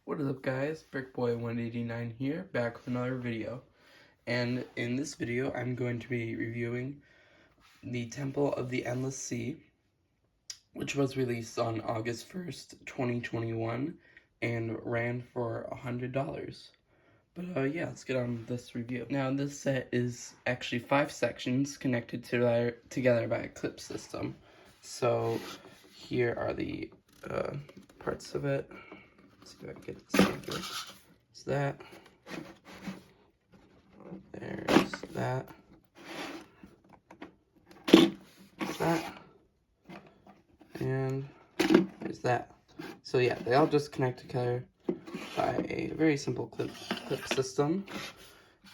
What is up, guys? Brickboy189 here, back with another video. And in this video, I'm going to be reviewing the Temple of the Endless Sea, which was released on August 1st, 2021, and ran for $100. But yeah, let's get on with this review. Now, this set is actually 5 sections connected together by a clip system. So here are the parts of it. Let's see if I can get this together. It's that. There's that. There's that. And there's that. So yeah, they all just connect together by a very simple clip system.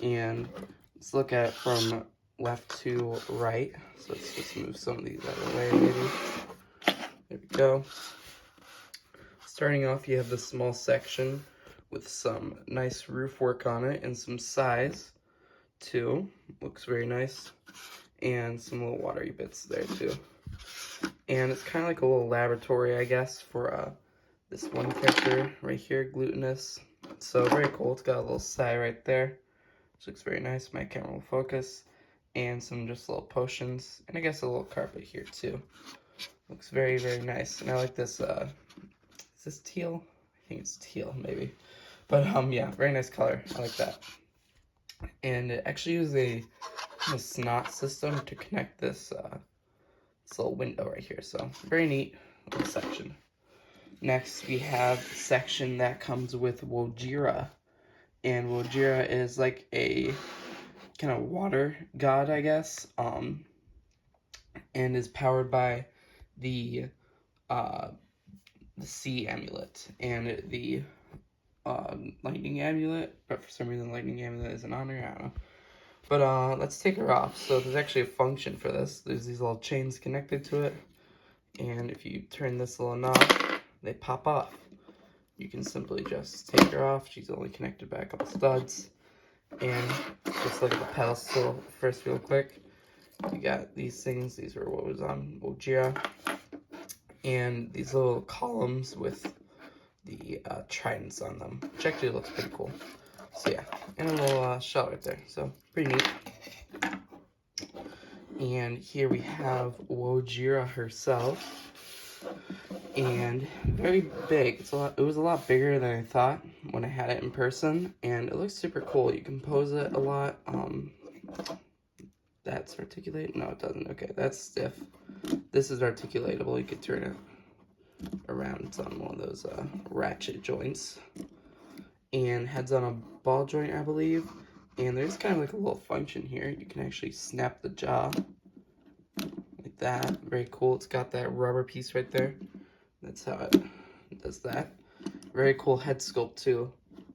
And let's look at it from left to right. So let's just move some of these out of the way, maybe. There we go. Starting off, you have this small section with some nice roof work on it and some size too. Looks very nice. And some little watery bits there too. And it's kind of like a little laboratory, I guess, for this one character right here, Glutinous. So very cool. It's got a little sigh right there, which looks very nice. My camera will focus. And some just little potions. And I guess a little carpet here too. Looks very, very nice. And I like this, is this teal? I think it's teal, maybe. But yeah, very nice color. I like that. And it actually uses a snot system to connect this, this little window right here. So very neat little section. Next, we have a section that comes with Wojira. And Wojira is like a kind of water god, I guess. And is powered by the sea amulet and the lightning amulet, but for some reason lightning amulet isn't on her, I don't know. But let's take her off. So there's actually a function for this. There's these little chains connected to it, and if you turn this little knob, they pop off. You can simply just take her off. She's only connected by a couple studs. And just look at the pedestal first real quick. You got these things. These are what was on Wojira. And these little columns with the tridents on them, which actually looks pretty cool. So yeah, and a little shell right there, so pretty neat. And here we have Wojira herself, and very big. It was a lot bigger than I thought when I had it in person, and it looks super cool. You can pose it a lot. That's articulate? No, it doesn't. Okay, that's stiff. This is articulatable. You could turn it around. It's on one of those ratchet joints, and heads on a ball joint, I believe. And there's kind of like a little function here. You can actually snap the jaw like that. Very cool. It's got that rubber piece right there. That's how it does that. Very cool head sculpt too.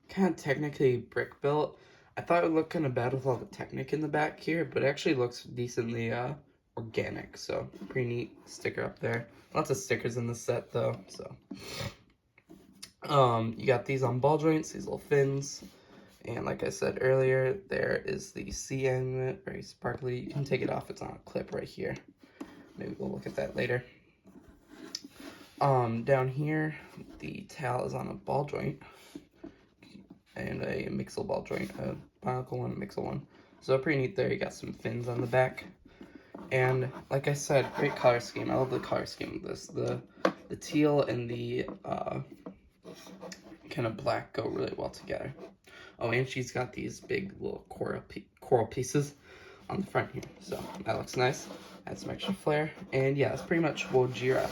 Kind of technically brick built. I thought it would look kind of bad with all the Technic in the back here, but it actually looks decently organic. So pretty neat sticker up there. Lots of stickers in the set though. So you got these on ball joints, these little fins. And like I said earlier, there is the sea amulet, very sparkly. You can take it off, it's on a clip right here. Maybe we'll look at that later. Down here, the tail is on a ball joint. And a mixel ball joint, a bionicle one, a mixel one. So pretty neat there, you got some fins on the back. And like I said, great color scheme. I love the color scheme of this. The teal and the kind of black go really well together. Oh, and she's got these big little coral pieces on the front here. So that looks nice. Adds some extra flair. And yeah, it's pretty much Wojira.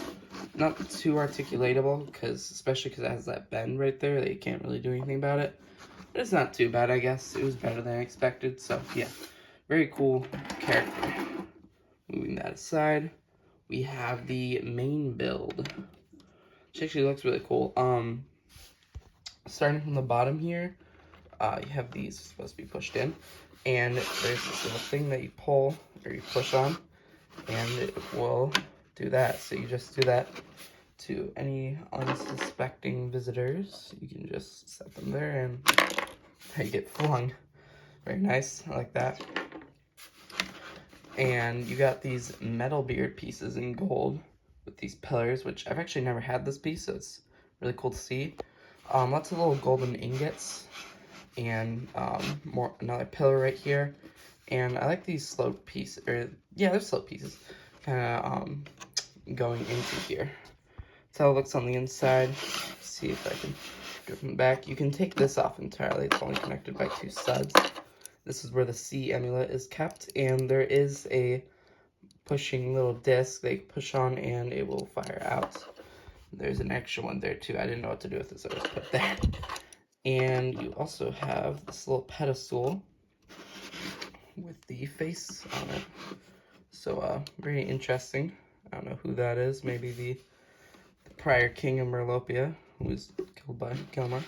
Not too articulatable, especially because it has that bend right there that you can't really do anything about it. But it's not too bad, I guess. It was better than I expected. So yeah, very cool character. Moving that aside, we have the main build, which actually looks really cool. Starting from the bottom here, you have these supposed to be pushed in, and there's this little thing that you pull or you push on, and it will do that. So you just do that to any unsuspecting visitors. You can just set them there, and they get flung. Very nice. I like that. And you got these metal beard pieces in gold with these pillars, which I've actually never had this piece, so it's really cool to see. Lots of little golden ingots, and another pillar right here. And I like these slope pieces, or yeah, they're slope pieces, kind of going into here. That's how it looks on the inside. Let's see if I can go from the back. You can take this off entirely. It's only connected by 2 studs. This is where the C amulet is kept, and there is a pushing little disc they push on, and it will fire out. There's an extra one there too. I didn't know what to do with this, so I just put there. And you also have this little pedestal with the face on it. So very interesting. I don't know who that is. Maybe the prior king of Merlopia, who was killed by Kelmar.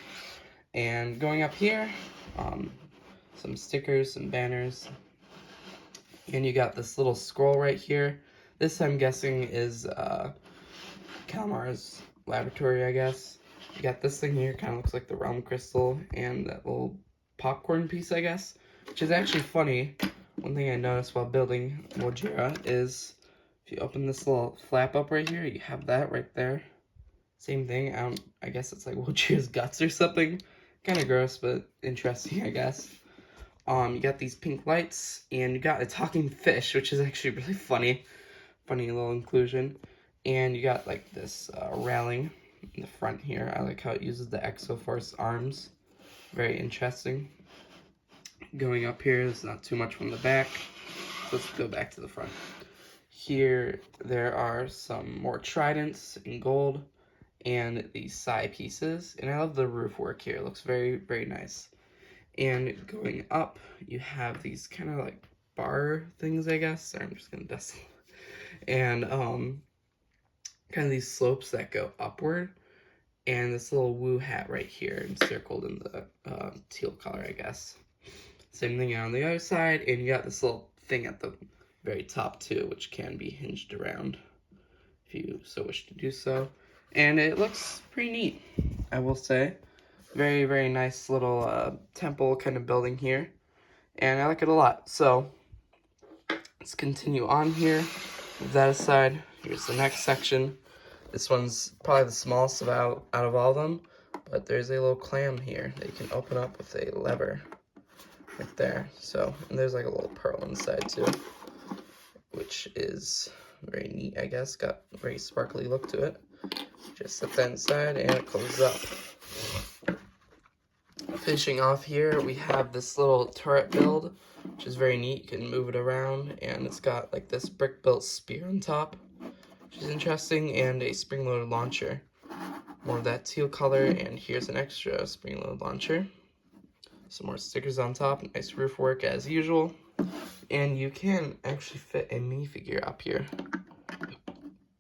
And going up here, some stickers, some banners. And you got this little scroll right here. This, I'm guessing, is Kalmar's laboratory, I guess. You got this thing here, kind of looks like the realm crystal, and that little popcorn piece, I guess, which is actually funny. One thing I noticed while building Wojira is if you open this little flap up right here, you have that right there. Same thing. I guess it's like Wojira's guts or something. Kind of gross, but interesting, I guess. You got these pink lights, and you got a talking fish, which is actually really funny. Funny little inclusion. And you got like this railing in the front here. I like how it uses the Exoforce arms. Very interesting. Going up here is not too much from the back. So let's go back to the front. Here there are some more tridents in gold and these side pieces. And I love the roof work here. It looks very, very nice. And going up, you have these kind of like bar things, I guess. Sorry, I'm just gonna dust them. And kind of these slopes that go upward. And this little woo hat right here encircled in the teal color, I guess. Same thing on the other side, and you got this little thing at the very top too, which can be hinged around if you so wish to do so. And it looks pretty neat, I will say. Very, very nice little temple kind of building here, and I like it a lot. So let's continue on here. With that aside, here's the next section. This one's probably the smallest out of all of them, but there's a little clam here that you can open up with a lever right there. So, and there's like a little pearl inside too, which is very neat, I guess. Got a very sparkly look to it. Just set that inside and it closes up. Finishing off here, we have this little turret build, which is very neat. You can move it around, and it's got like this brick-built spear on top, which is interesting, and a spring-loaded launcher. More of that teal color, and here's an extra spring-loaded launcher. Some more stickers on top, nice roof work as usual. And you can actually fit a minifigure up here.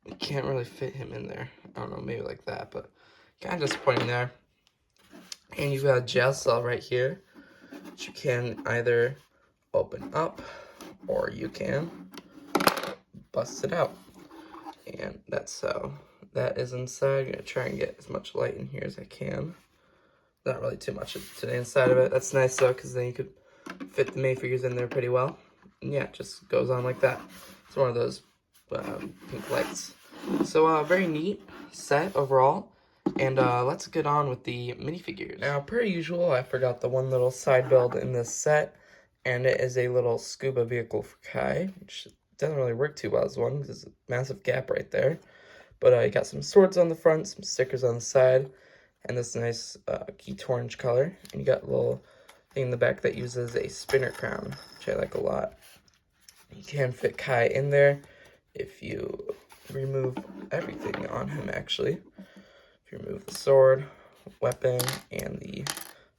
You can't really fit him in there. I don't know, maybe like that, but kind of disappointing there. And you've got a jail cell right here, which you can either open up or you can bust it out. And that's how that is inside. I'm going to try and get as much light in here as I can. Not really too much to the inside of it. That's nice though, because then you could fit the minifigures in there pretty well. And yeah, it just goes on like that. It's one of those pink lights. So very neat set overall. And let's get on with the minifigures. Now, per usual, I forgot the one little side build in this set, and it is a little scuba vehicle for Kai, which doesn't really work too well as one, because there's a massive gap right there. But you got some swords on the front, some stickers on the side, and this nice geet orange color. And you got a little thing in the back that uses a spinner crown, which I like a lot. You can fit Kai in there if you remove everything on him, actually. If you remove the sword, weapon, and the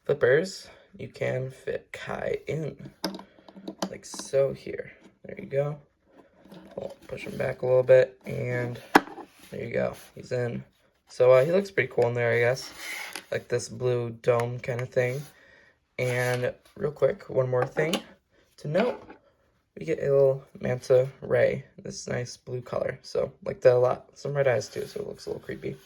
flippers, you can fit Kai in, like so here. There you go. I'll push him back a little bit, and there you go. He's in. So he looks pretty cool in there, I guess. Like this blue dome kind of thing. And real quick, one more thing to note. We get a little manta ray, this nice blue color. So like that a lot. Some red eyes too, so it looks a little creepy.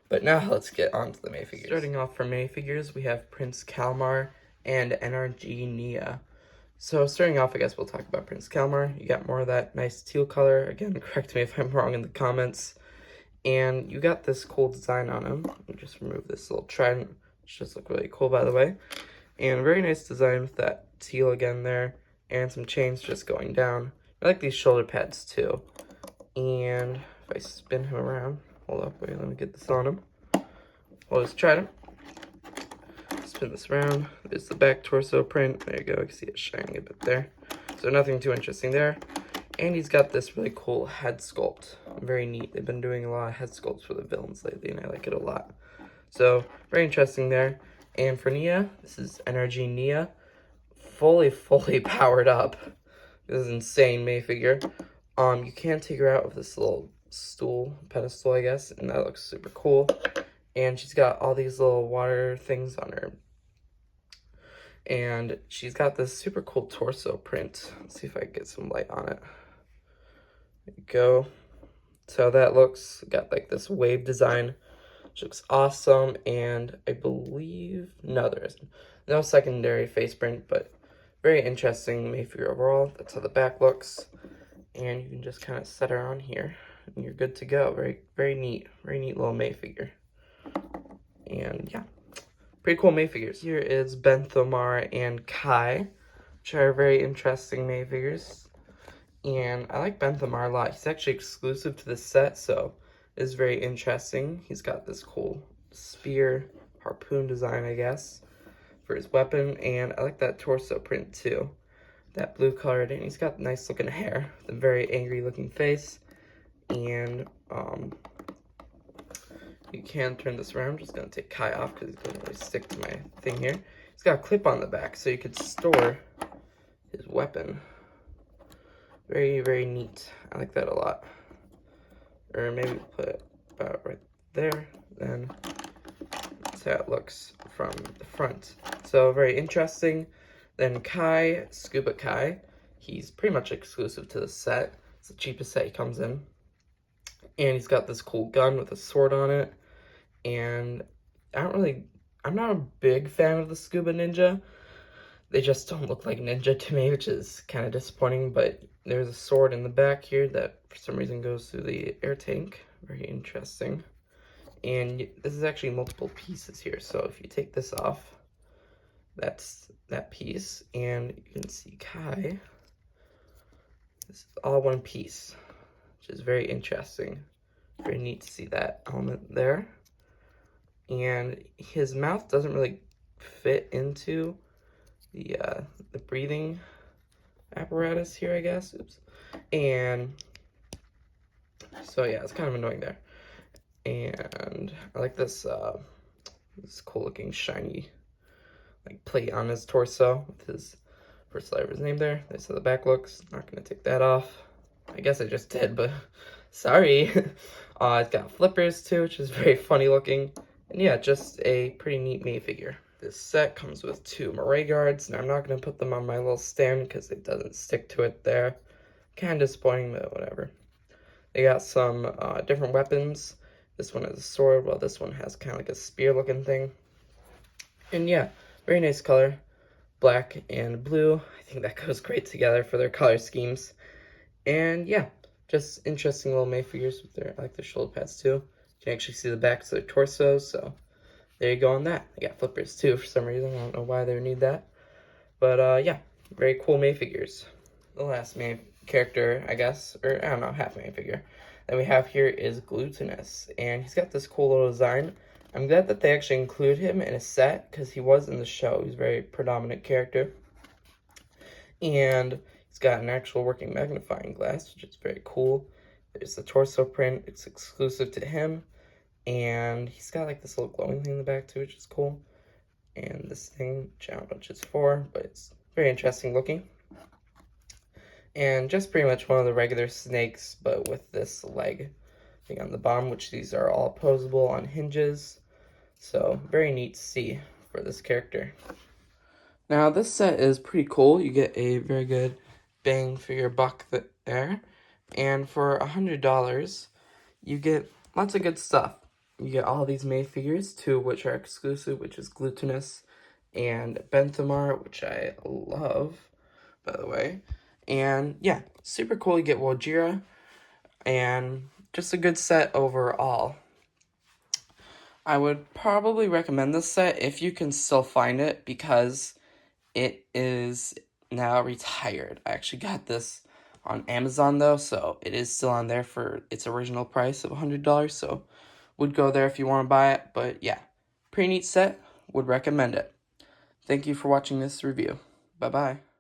But now let's get on to the minifigures. Starting off for minifigures, we have Prince Kalmar and NRG Nia. So starting off, I guess we'll talk about Prince Kalmar. You got more of that nice teal color. Again, correct me if I'm wrong in the comments. And you got this cool design on him. Let me just remove this little trident which just look really cool, by the way. And a very nice design with that teal again there, and some chains just going down. I like these shoulder pads too. And if I spin him around, hold up, wait, let me get this on him. We'll just try to spin this around. There's the back torso print. There you go, you can see it shining a bit there. So nothing too interesting there. And he's got this really cool head sculpt. Very neat. They've been doing a lot of head sculpts for the villains lately, and I like it a lot. So, very interesting there. And for Nia, this is NRG Nia. Fully powered up. This is insane May figure. You can take her out with this little stool, pedestal, I guess, and that looks super cool. And she's got all these little water things on her. And she's got this super cool torso print. Let's see if I can get some light on it. There you go. So that looks, got like this wave design, which looks awesome. And I believe, no, there isn't. No secondary face print, but very interesting May figure overall. That's how the back looks. And you can just kind of set her on here and you're good to go. Very neat little May figure. And yeah, pretty cool May figures. Here is Benthomar and Kai, which are very interesting May figures. And I like Benthomar a lot. He's actually exclusive to this set, so it's very interesting. He's got this cool spear, harpoon design, I guess, for his weapon. And I like that torso print too. That blue colored, and he's got nice looking hair with a very angry looking face. And you can turn this around. I'm just gonna take Kai off because it doesn't really stick to my thing here. He's got a clip on the back so you could store his weapon. Very neat. I like that a lot. Or maybe put it about right there. Then that's how it looks from the front. So very interesting. Then Kai, Scuba Kai, he's pretty much exclusive to the set. It's the cheapest set he comes in. And he's got this cool gun with a sword on it. And I'm not a big fan of the Scuba Ninja. They just don't look like ninja to me, which is kind of disappointing, but there's a sword in the back here that for some reason goes through the air tank. Very interesting. And this is actually multiple pieces here, so if you take this off, that's that piece, and you can see Kai. This is all one piece, which is very interesting. Very neat to see that element there. And his mouth doesn't really fit into the breathing apparatus here, I guess. Oops. And so yeah, it's kind of annoying there. And I like this this cool looking shiny like plate on his torso with his first letter of his name there. That's how the back looks. Not gonna take that off. I guess I just did, but sorry. It's got flippers too, which is very funny looking. And yeah, just a pretty neat May figure. This set comes with 2 Moray guards, and I'm not going to put them on my little stand because it doesn't stick to it there. Kind of disappointing, but whatever. They got some different weapons. This one has a sword, while this one has kind of like a spear looking thing. And yeah, very nice color. Black and blue. I think that goes great together for their color schemes. And yeah, just interesting little May figures with their, I like their shoulder pads too. You can actually see the backs of their torsos, so there you go on that. They got flippers too for some reason. I don't know why they would need that. But yeah, very cool May figures. The last May character, I guess, or I don't know, half May figure that we have here is Glutinous. And he's got this cool little design. I'm glad that they actually include him in a set because he was in the show. He's a very predominant character. And he's got an actual working magnifying glass, which is very cool. There's the torso print. It's exclusive to him. And he's got like this little glowing thing in the back too, which is cool. And this thing, which I don't know what it's for, but it's very interesting looking. And just pretty much one of the regular snakes, but with this leg thing on the bottom, which these are all opposable on hinges. So very neat to see for this character. Now this set is pretty cool. You get a very good bang for your buck there. And for $100, you get lots of good stuff. You get all these May figures, 2 of which are exclusive, which is Glutinous and Benthomar, which I love, by the way. And yeah, super cool. You get Wojira, and just a good set overall. I would probably recommend this set if you can still find it, because it is now retired. I actually got this on Amazon though, so it is still on there for its original price of $100, so would go there if you want to buy it. But yeah, pretty neat set, would recommend it. Thank you for watching this review. Bye bye.